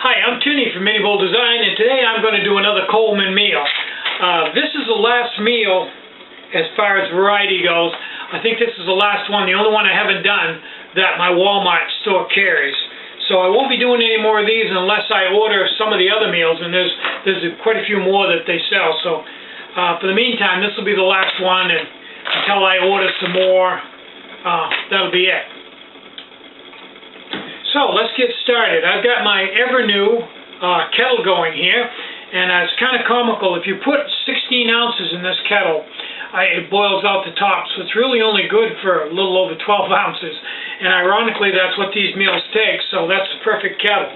Hi, I'm Tinny from Mini Bowl Design, and today I'm going to do another Coleman meal. This is the last meal as far as variety goes. I think this is the last one, the only one I haven't done that my Walmart store carries. So I won't be doing any more of these unless I order some of the other meals, and there's quite a few more that they sell. So for the meantime, this will be the last one, and until I order some more, that'll be it. So let's get started. I've got my ever new kettle going here, and it's kind of comical. If you put 16 ounces in this kettle, it boils out the top, so it's really only good for a little over 12 ounces. And ironically, that's what these meals take, so that's the perfect kettle.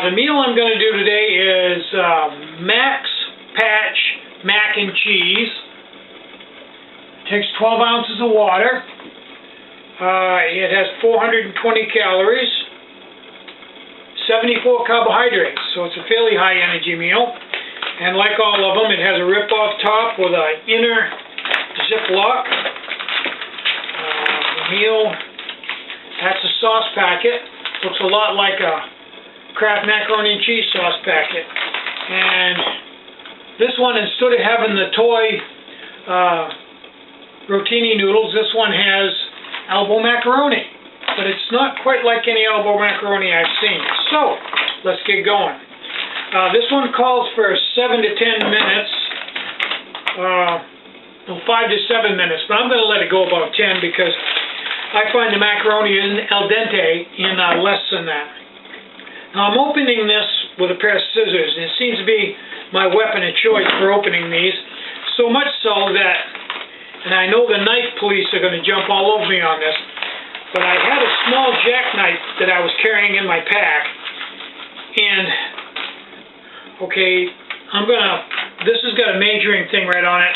The meal I'm going to do today is Mac and Cheese. It takes 12 ounces of water. It has 420 calories, 74 carbohydrates, so it's a fairly high energy meal. And like all of them, it has a rip-off top with an inner ziplock. The meal, that's a sauce packet. Looks a lot like a Kraft macaroni and cheese sauce packet. And this one, instead of having the toy rotini noodles, this one has elbow macaroni, but it's not quite like any elbow macaroni I've seen. So let's get going. This one calls for 7 to 10 minutes, 5 to 7 minutes, but I'm going to let it go about 10 because I find the macaroni is al dente in less than that. Now I'm opening this with a pair of scissors, and it seems to be my weapon of choice for opening these, so much so that, and I know the knife police are going to jump all over me on this, but I had a small jackknife that I was carrying in my pack, and, okay, this has got a measuring thing right on it,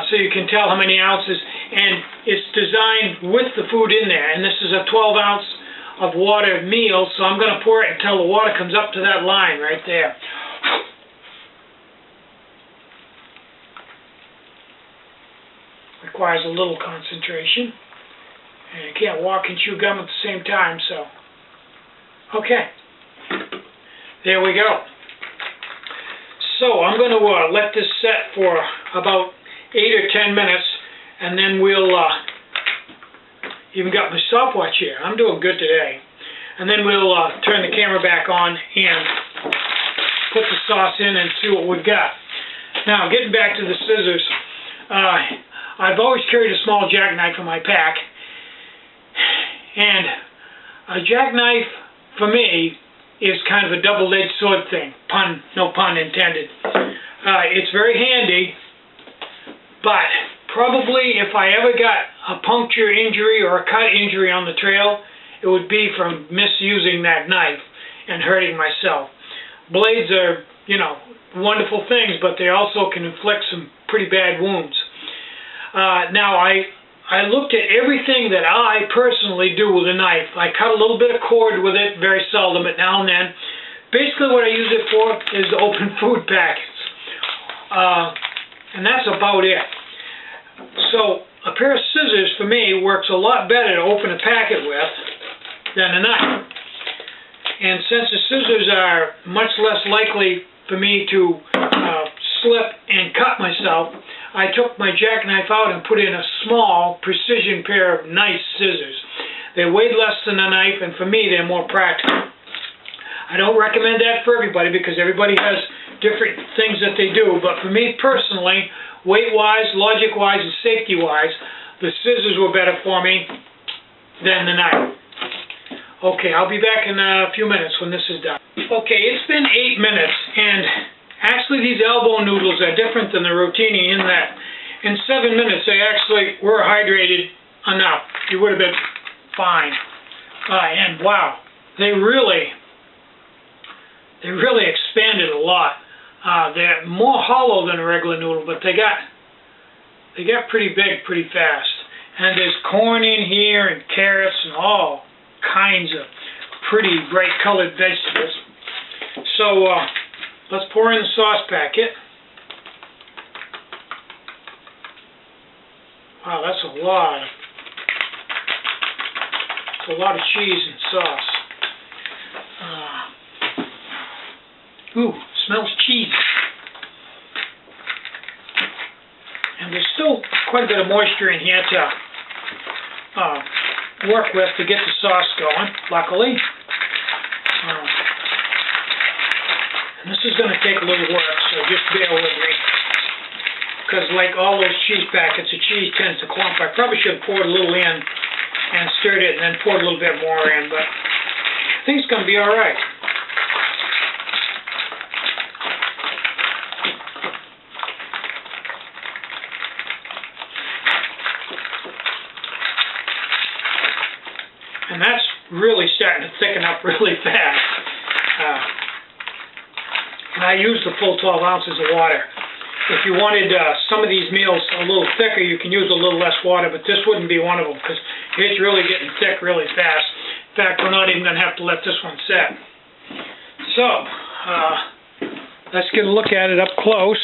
so you can tell how many ounces, and it's designed with the food in there, and this is a 12 ounce of water meal, so I'm going to pour it until the water comes up to that line right there. Requires a little concentration, and you can't walk and chew gum at the same time, so okay, there we go. So I'm going to let this set for about 8 or 10 minutes, and then we'll even got my stopwatch here. I'm doing good today. And then we'll turn the camera back on and put the sauce in and see what we've got. Now, getting back to the scissors, I've always carried a small jackknife in my pack, and a jackknife for me is kind of a double-edged sword thing. No pun intended. It's very handy, but probably if I ever got a puncture injury or a cut injury on the trail, it would be from misusing that knife and hurting myself. Blades are, wonderful things, but they also can inflict some pretty bad wounds. Now, I looked at everything that I personally do with a knife. I cut a little bit of cord with it, very seldom, but now and then. Basically what I use it for is to open food packets. And that's about it. So a pair of scissors, for me, works a lot better to open a packet with than a knife. And since the scissors are much less likely for me to slip and cut myself, I took my jackknife out and put in a small precision pair of nice scissors. They weighed less than a knife, and for me they're more practical. I don't recommend that for everybody because everybody has different things that they do, but for me personally, weight-wise, logic-wise, and safety-wise, the scissors were better for me than the knife. Okay, I'll be back in a few minutes when this is done. Okay, it's been 8 minutes, and actually these elbow noodles are different than the rotini in that in 7 minutes they actually were hydrated enough. You would have been fine. And wow, they really expanded a lot. They're more hollow than a regular noodle, but they got pretty big pretty fast. And there's corn in here and carrots and all kinds of pretty bright colored vegetables. So let's pour in the sauce packet. Wow, that's a lot. It's a lot of cheese and sauce. Ooh, smells cheesy. And there's still quite a bit of moisture in here to work with to get the sauce going, luckily. And this is going to take a little work, so just bear with me. Because like all those cheese packets, the cheese tends to clump. I probably should have poured a little in and stirred it and then poured a little bit more in, but I think it's going to be alright. And that's really starting to thicken up really fast. And I used the full 12 ounces of water. If you wanted some of these meals a little thicker, you can use a little less water, but this wouldn't be one of them because it's really getting thick really fast. In fact, we're not even going to have to let this one set. So, let's get a look at it up close.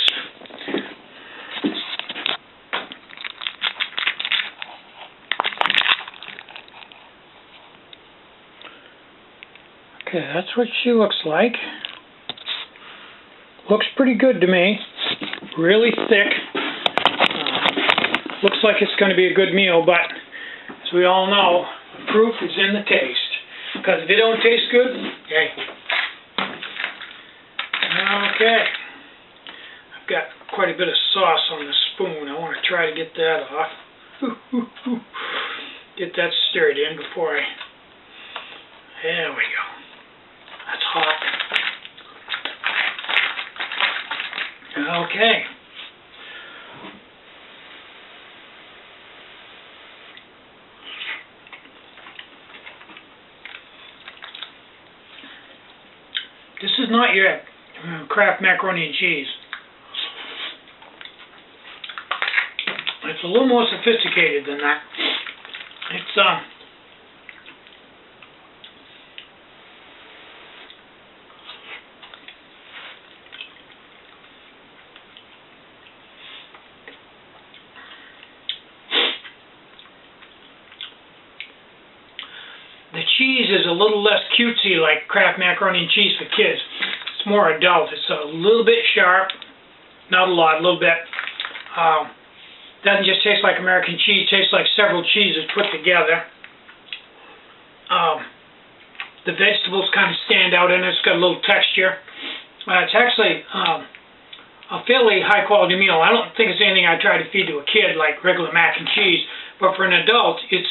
Okay, that's what she looks like. Looks pretty good to me. Really thick. Looks like it's going to be a good meal, but as we all know, the proof is in the taste. Because if it don't taste good, hey. Okay. I've got quite a bit of sauce on the spoon. I want to try to get that off. Get that stirred in before I... There we go. That's hot. Okay. This is not your Kraft macaroni and cheese. It's a little more sophisticated than that. It's the cheese is a little less cutesy like Kraft macaroni and cheese for kids. It's more adult. It's a little bit sharp, not a lot, a little bit. Doesn't just taste like American cheese, tastes like several cheeses put together. The vegetables kind of stand out in it. It's got a little texture. It's actually a fairly high quality meal. I don't think it's anything I'd try to feed to a kid like regular mac and cheese, but for an adult, it's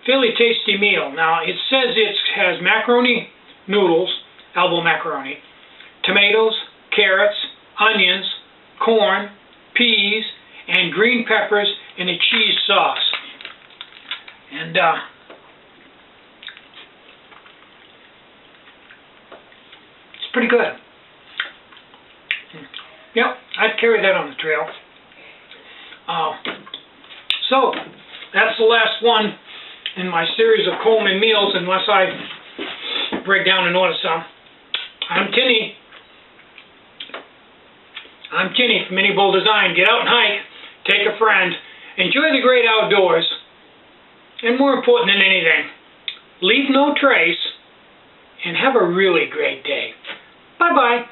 fairly tasty meal. Now, it says it has macaroni noodles, elbow macaroni, tomatoes, carrots, onions, corn, peas, and green peppers in a cheese sauce. And it's pretty good. Yep, I'd carry that on the trail. So, that's the last one in my series of Coleman meals, unless I break down and order some. I'm Tinny. I'm Tinny from Mini Bull Design. Get out and hike, take a friend, enjoy the great outdoors, and more important than anything, leave no trace, and have a really great day. Bye-bye.